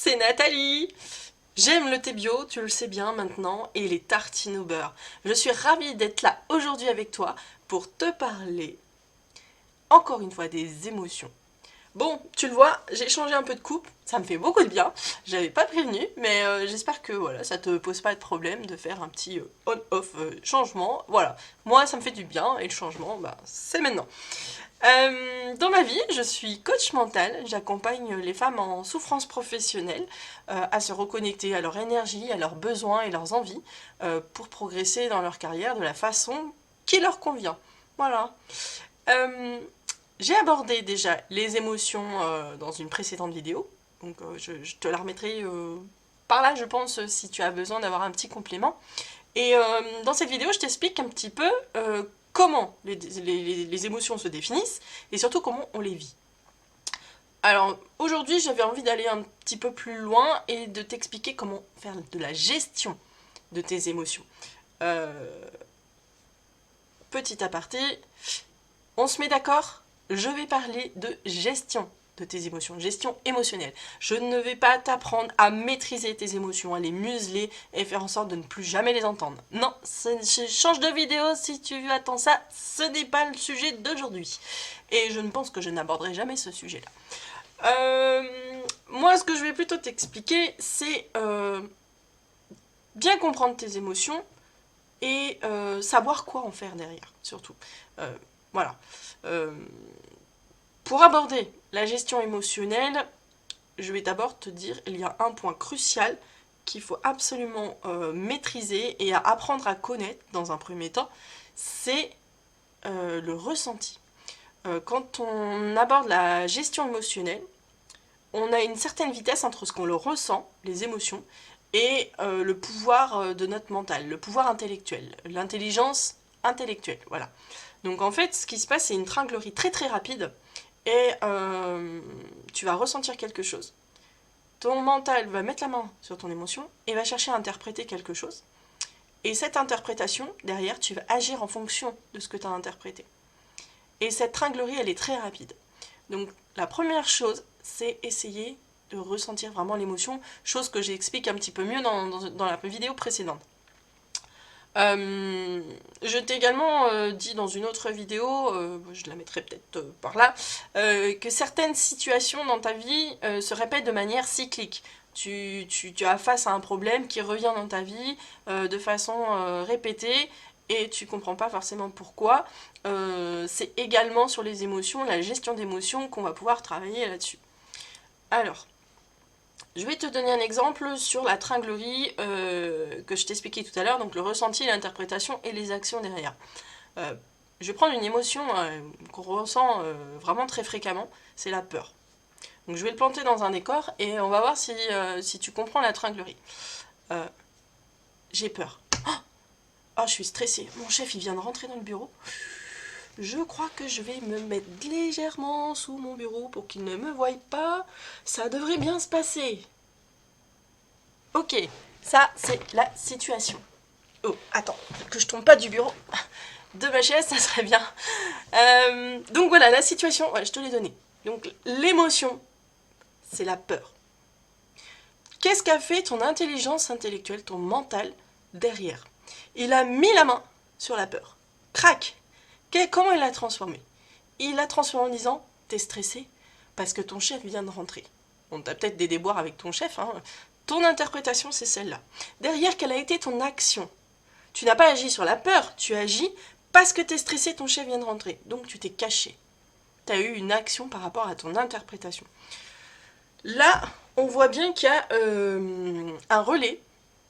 c'est Nathalie. J'aime le thé bio, tu le sais bien maintenant, et les tartines au beurre. Je suis ravie d'être là aujourd'hui avec toi pour te parler, encore une fois, des émotions. Bon, tu le vois, j'ai changé un peu de coupe, ça me fait beaucoup de bien. J'avais pas prévenu, mais j'espère que voilà, ça te pose pas de problème de faire un petit on-off changement. Voilà, moi ça me fait du bien et le changement, bah, c'est maintenant. Dans ma vie, je suis coach mental. J'accompagne les femmes en souffrance professionnelle à se reconnecter à leur énergie, à leurs besoins et leurs envies pour progresser dans leur carrière de la façon qui leur convient. Voilà. Euh, j'ai abordé déjà les émotions dans une précédente vidéo. Donc je te la remettrai par là, je pense, si tu as besoin d'avoir un petit complément. Et dans cette vidéo, je t'explique un petit peu comment les émotions se définissent et surtout comment on les vit. Alors aujourd'hui, j'avais envie d'aller un petit peu plus loin et de t'expliquer comment faire de la gestion de tes émotions. Petit aparté, on se met d'accord? Je vais parler de gestion de tes émotions, gestion émotionnelle. Je ne vais pas t'apprendre à maîtriser tes émotions, à les museler et faire en sorte de ne plus jamais les entendre. Non, je change de vidéo si tu attends ça, ce n'est pas le sujet d'aujourd'hui. Et je ne pense que je n'aborderai jamais ce sujet-là. Moi, ce que je vais plutôt t'expliquer, c'est bien comprendre tes émotions et savoir quoi en faire derrière, surtout. Voilà. Pour aborder la gestion émotionnelle, je vais d'abord te dire il y a un point crucial qu'il faut absolument maîtriser et à apprendre à connaître dans un premier temps, c'est le ressenti. Quand on aborde la gestion émotionnelle, on a une certaine vitesse entre ce qu'on le ressent, les émotions, et le pouvoir de notre mental, le pouvoir intellectuel, l'intelligence intellectuelle, voilà. Donc en fait, ce qui se passe, c'est une tringlerie très très rapide, et tu vas ressentir quelque chose. Ton mental va mettre la main sur ton émotion et va chercher à interpréter quelque chose. Et cette interprétation, derrière, tu vas agir en fonction de ce que tu as interprété. Et cette tringlerie, elle est très rapide. Donc la première chose, c'est essayer de ressentir vraiment l'émotion, chose que j'explique un petit peu mieux dans la vidéo précédente. Je t'ai également dit dans une autre vidéo, je la mettrai peut-être par là, que certaines situations dans ta vie se répètent de manière cyclique. Tu as face à un problème qui revient dans ta vie de façon répétée et tu comprends pas forcément pourquoi. C'est également sur les émotions, la gestion d'émotions qu'on va pouvoir travailler là-dessus. Alors, je vais te donner un exemple sur la tringlerie que je t'expliquais tout à l'heure, donc le ressenti, l'interprétation et les actions derrière. Je vais prendre une émotion qu'on ressent vraiment très fréquemment, c'est la peur. Donc je vais le planter dans un décor et on va voir si tu comprends la tringlerie. J'ai peur. Oh, je suis stressée. Mon chef, il vient de rentrer dans le bureau. Je crois que je vais me mettre légèrement sous mon bureau pour qu'il ne me voie pas. Ça devrait bien se passer. Ok, ça c'est la situation. Oh, attends, que je tombe pas du bureau de ma chaise, ça serait bien. Donc voilà, la situation, ouais, je te l'ai donnée. Donc l'émotion, c'est la peur. Qu'est-ce qu'a fait ton intelligence intellectuelle, ton mental, derrière? Il a mis la main sur la peur. Crac! Comment il l'a transformé? Il l'a transformé en disant, t'es stressé parce que ton chef vient de rentrer. Bon, t'as peut-être des déboires avec ton chef, hein. Ton interprétation, c'est celle-là. Derrière, quelle a été ton action? Tu n'as pas agi sur la peur, tu agis parce que t'es stressé, ton chef vient de rentrer. Donc tu t'es caché. Tu as eu une action par rapport à ton interprétation. Là, on voit bien qu'il y a un relais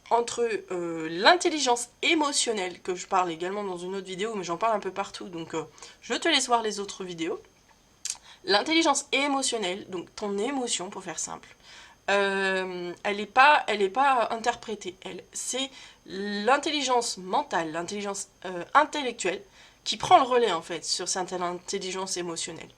entre l'intelligence émotionnelle, que je parle également dans une autre vidéo, mais j'en parle un peu partout, donc je te laisse voir les autres vidéos. L'intelligence émotionnelle, donc ton émotion pour faire simple, elle n'est pas interprétée. C'est l'intelligence mentale, l'intelligence intellectuelle qui prend le relais en fait sur cette intelligence émotionnelle.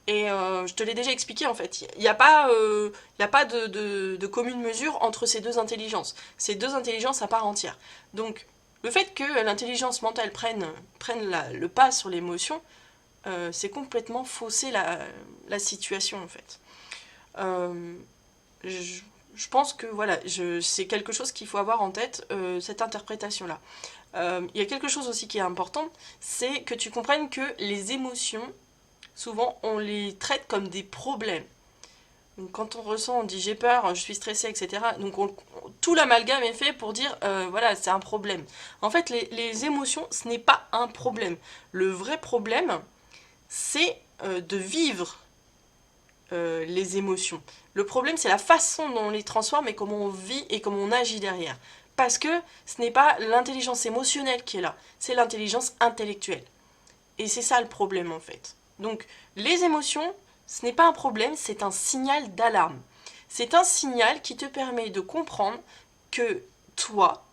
Et je te l'ai déjà expliqué en fait, il n'y a pas, de commune mesure entre ces deux intelligences. Ces deux intelligences à part entière. Donc le fait que l'intelligence mentale prenne le pas sur l'émotion, c'est complètement fausser la situation en fait. je pense que voilà, c'est quelque chose qu'il faut avoir en tête, cette interprétation-là. Il y a quelque chose aussi qui est important, c'est que tu comprennes que les émotions, souvent, on les traite comme des problèmes. Donc quand on ressent, on dit j'ai peur, je suis stressé, etc. Donc tout l'amalgame est fait pour dire voilà, c'est un problème. En fait, les émotions, ce n'est pas un problème. Le vrai problème, c'est de vivre les émotions. Le problème, c'est la façon dont on les transforme et comment on vit et comment on agit derrière. Parce que ce n'est pas l'intelligence émotionnelle qui est là, c'est l'intelligence intellectuelle. Et c'est ça le problème en fait. Donc les émotions, ce n'est pas un problème, c'est un signal d'alarme. C'est un signal qui te permet de comprendre que toi,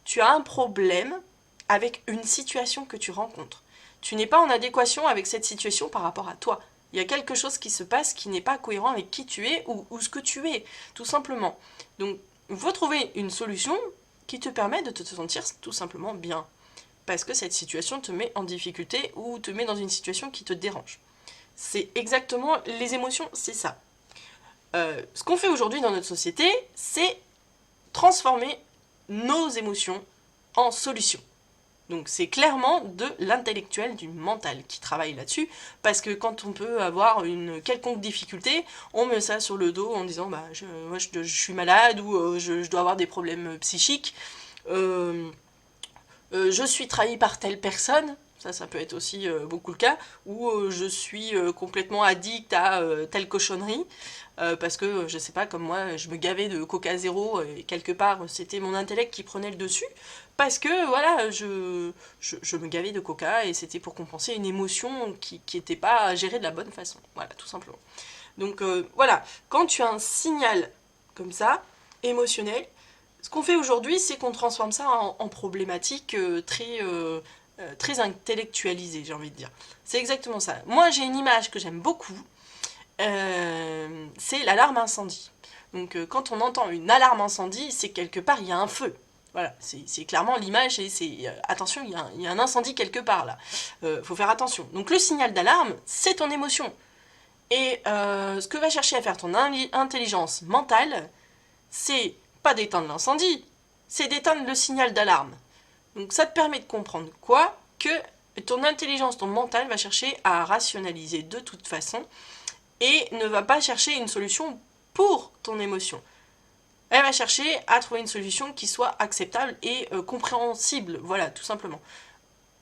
tu as un problème avec une situation que tu rencontres. Tu n'es pas en adéquation avec cette situation par rapport à toi. Il y a quelque chose qui se passe qui n'est pas cohérent avec qui tu es ou ce que tu es, tout simplement. Donc, il faut trouver une solution qui te permet de te sentir tout simplement bien. Parce que cette situation te met en difficulté ou te met dans une situation qui te dérange. C'est exactement, les émotions, c'est ça. Ce qu'on fait aujourd'hui dans notre société, c'est transformer nos émotions en solutions. Donc c'est clairement de l'intellectuel, du mental qui travaille là-dessus, parce que quand on peut avoir une quelconque difficulté, on met ça sur le dos en disant bah je suis malade ou je dois avoir des problèmes psychiques, je suis trahi par telle personne, ça peut être aussi beaucoup le cas, ou je suis complètement addict à telle cochonnerie, parce que je sais pas, comme moi je me gavais de Coca Zéro et quelque part c'était mon intellect qui prenait le dessus, parce que voilà, je me gavais de Coca et c'était pour compenser une émotion qui n'était pas gérée de la bonne façon, voilà, tout simplement. Donc voilà, quand tu as un signal comme ça, émotionnel, ce qu'on fait aujourd'hui, c'est qu'on transforme ça en problématique très intellectualisée, j'ai envie de dire. C'est exactement ça. Moi, j'ai une image que j'aime beaucoup, c'est l'alarme incendie. Donc quand on entend une alarme incendie, c'est quelque part, il y a un feu. Voilà, c'est clairement l'image, et c'est attention, il y a un incendie quelque part là. Faut faire attention. Donc le signal d'alarme, c'est ton émotion. Et ce que va chercher à faire ton intelligence mentale, c'est pas d'éteindre l'incendie, c'est d'éteindre le signal d'alarme. Donc ça te permet de comprendre quoi? Que ton intelligence, ton mental va chercher à rationaliser de toute façon et ne va pas chercher une solution pour ton émotion. Elle va chercher à trouver une solution qui soit acceptable et compréhensible, voilà, tout simplement.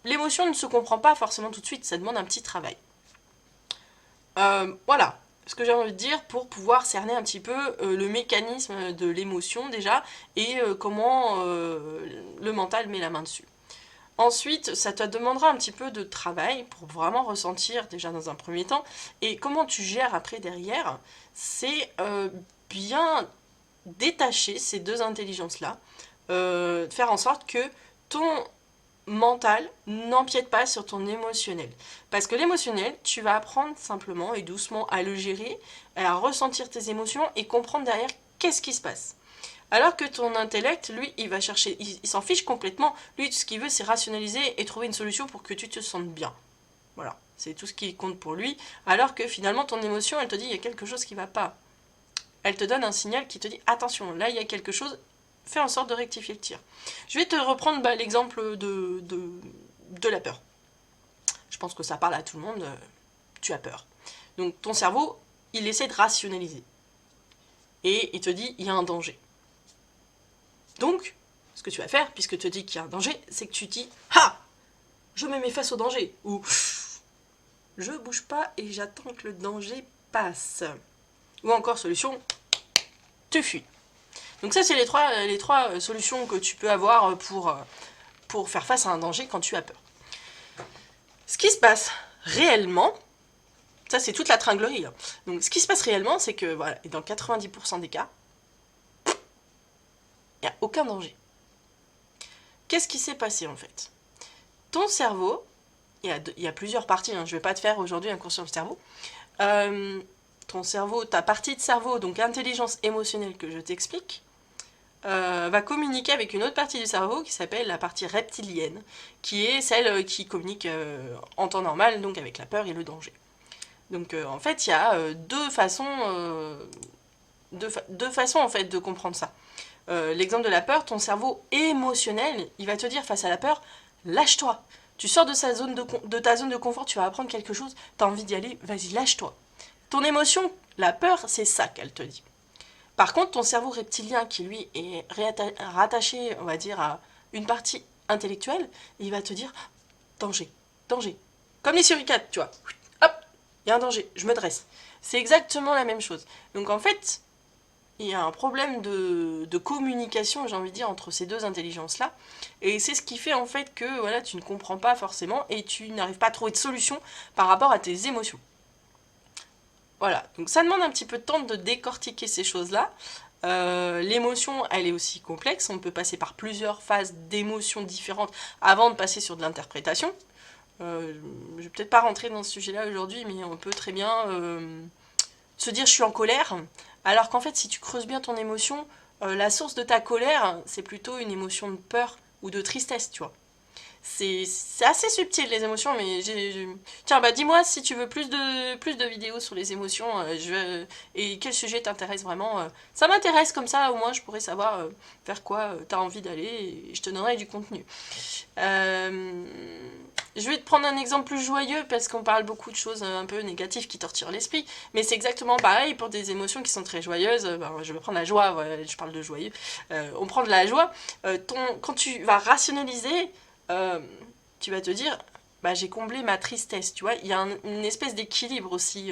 L'émotion ne se comprend pas forcément tout de suite, ça demande un petit travail. Voilà ce que j'ai envie de dire pour pouvoir cerner un petit peu le mécanisme de l'émotion déjà et comment le mental met la main dessus. Ensuite, ça te demandera un petit peu de travail pour vraiment ressentir déjà dans un premier temps, et comment tu gères après derrière, c'est bien détacher ces deux intelligences-là, faire en sorte que ton mental n'empiète pas sur ton émotionnel. Parce que l'émotionnel, tu vas apprendre simplement et doucement à le gérer, à ressentir tes émotions et comprendre derrière qu'est-ce qui se passe. Alors que ton intellect, lui, il va chercher, il s'en fiche complètement. Lui, tout ce qu'il veut, c'est rationaliser et trouver une solution pour que tu te sentes bien. Voilà, c'est tout ce qui compte pour lui. Alors que finalement, ton émotion, elle te dit, il y a quelque chose qui va pas. Elle te donne un signal qui te dit, attention, là, il y a quelque chose, fais en sorte de rectifier le tir. Je vais te reprendre l'exemple de la peur. Je pense que ça parle à tout le monde, tu as peur. Donc ton cerveau, il essaie de rationaliser. Et il te dit, il y a un danger. Donc, ce que tu vas faire, puisque te dit qu'il y a un danger, c'est que tu dis « Ha ! Je me mets face au danger » ou « Je bouge pas et j'attends que le danger passe » ou encore solution « Tu fuis ». Donc ça, c'est les trois solutions que tu peux avoir pour faire face à un danger quand tu as peur. Ce qui se passe réellement, ça c'est toute la tringlerie. Donc ce qui se passe réellement, c'est que voilà, et dans 90% des cas, il n'y a aucun danger. Qu'est-ce qui s'est passé en fait? Ton cerveau, il y a plusieurs parties, je ne vais pas te faire aujourd'hui un cours sur le cerveau. Ton cerveau, ta partie de cerveau, donc intelligence émotionnelle que je t'explique, va communiquer avec une autre partie du cerveau qui s'appelle la partie reptilienne, qui est celle qui communique en temps normal, donc avec la peur et le danger. Donc en fait, il y a deux façons deux façons en fait de comprendre ça. L'exemple de la peur, ton cerveau émotionnel, il va te dire face à la peur, lâche-toi. Tu sors de ta zone de confort, tu vas apprendre quelque chose, tu as envie d'y aller, vas-y, lâche-toi. Ton émotion, la peur, c'est ça qu'elle te dit. Par contre, ton cerveau reptilien, qui lui est rattaché, on va dire, à une partie intellectuelle, il va te dire, danger, danger. Comme les suricates, tu vois. Hop, il y a un danger, je me dresse. C'est exactement la même chose. Donc en fait, il y a un problème de communication, j'ai envie de dire, entre ces deux intelligences-là. Et c'est ce qui fait en fait que voilà, tu ne comprends pas forcément et tu n'arrives pas à trouver de solution par rapport à tes émotions. Voilà, donc ça demande un petit peu de temps de décortiquer ces choses-là. L'émotion, elle est aussi complexe, on peut passer par plusieurs phases d'émotions différentes avant de passer sur de l'interprétation. Je vais peut-être pas rentrer dans ce sujet-là aujourd'hui, mais on peut très bien se dire je suis en colère, alors qu'en fait si tu creuses bien ton émotion, la source de ta colère, c'est plutôt une émotion de peur ou de tristesse, tu vois. C'est assez subtil les émotions, mais tiens, bah dis-moi si tu veux plus de vidéos sur les émotions, et quel sujet t'intéresse vraiment. Ça m'intéresse comme ça, au moins je pourrais savoir vers quoi t'as envie d'aller, et je te donnerai du contenu. Je vais te prendre un exemple plus joyeux, parce qu'on parle beaucoup de choses un peu négatives qui torturent l'esprit, mais c'est exactement pareil pour des émotions qui sont très joyeuses. Je vais prendre la joie, voilà, je parle de joyeux. On prend de la joie, quand tu vas rationaliser, tu vas te dire, bah, j'ai comblé ma tristesse, tu vois. Il y a une espèce d'équilibre aussi.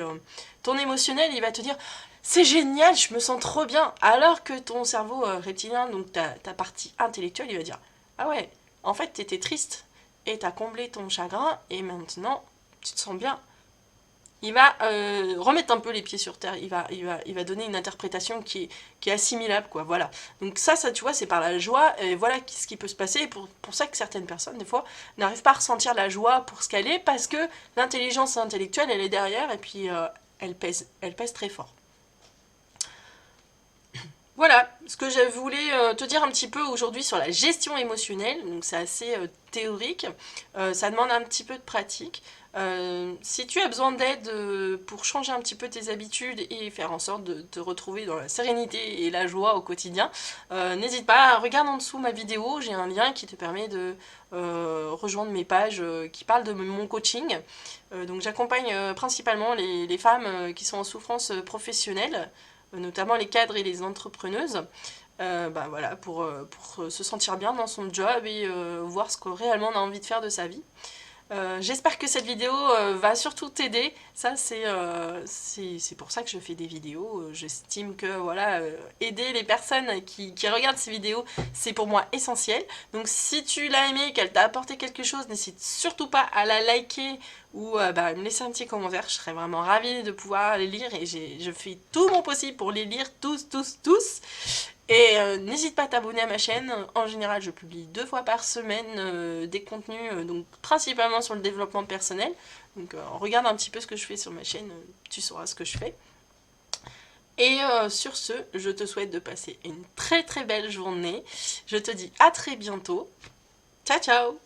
Ton émotionnel, il va te dire, c'est génial, je me sens trop bien. Alors que ton cerveau reptilien, donc ta partie intellectuelle, il va dire, ah ouais, en fait, t'étais triste et t'as comblé ton chagrin et maintenant, tu te sens bien. Il va remettre un peu les pieds sur terre, il va donner une interprétation qui est assimilable, quoi, voilà. Donc ça, tu vois, c'est par la joie, et voilà ce qui peut se passer, pour ça que certaines personnes, des fois, n'arrivent pas à ressentir la joie pour ce qu'elle est, parce que l'intelligence intellectuelle, elle est derrière, et puis elle pèse très fort. Voilà ce que je voulais te dire un petit peu aujourd'hui sur la gestion émotionnelle. Donc c'est assez théorique, ça demande un petit peu de pratique. Si tu as besoin d'aide pour changer un petit peu tes habitudes et faire en sorte de te retrouver dans la sérénité et la joie au quotidien, n'hésite pas, regarde en dessous ma vidéo, j'ai un lien qui te permet de rejoindre mes pages qui parlent de mon coaching. Donc j'accompagne principalement les femmes qui sont en souffrance professionnelle, notamment les cadres et les entrepreneuses, bah voilà, pour se sentir bien dans son job et voir ce que réellement on a envie de faire de sa vie. J'espère que cette vidéo va surtout t'aider. Ça, c'est pour ça que je fais des vidéos. J'estime que voilà, aider les personnes qui regardent ces vidéos, c'est pour moi essentiel. Donc si tu l'as aimé, qu'elle t'a apporté quelque chose, n'hésite surtout pas à la liker ou me laisser un petit commentaire. Je serais vraiment ravie de pouvoir les lire et je fais tout mon possible pour les lire tous. Et n'hésite pas à t'abonner à ma chaîne. En général, je publie 2 fois par semaine des contenus, donc principalement sur le développement personnel. Donc regarde un petit peu ce que je fais sur ma chaîne, tu sauras ce que je fais. Et sur ce, je te souhaite de passer une très belle journée. Je te dis à très bientôt. Ciao ciao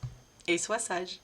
et sois sage.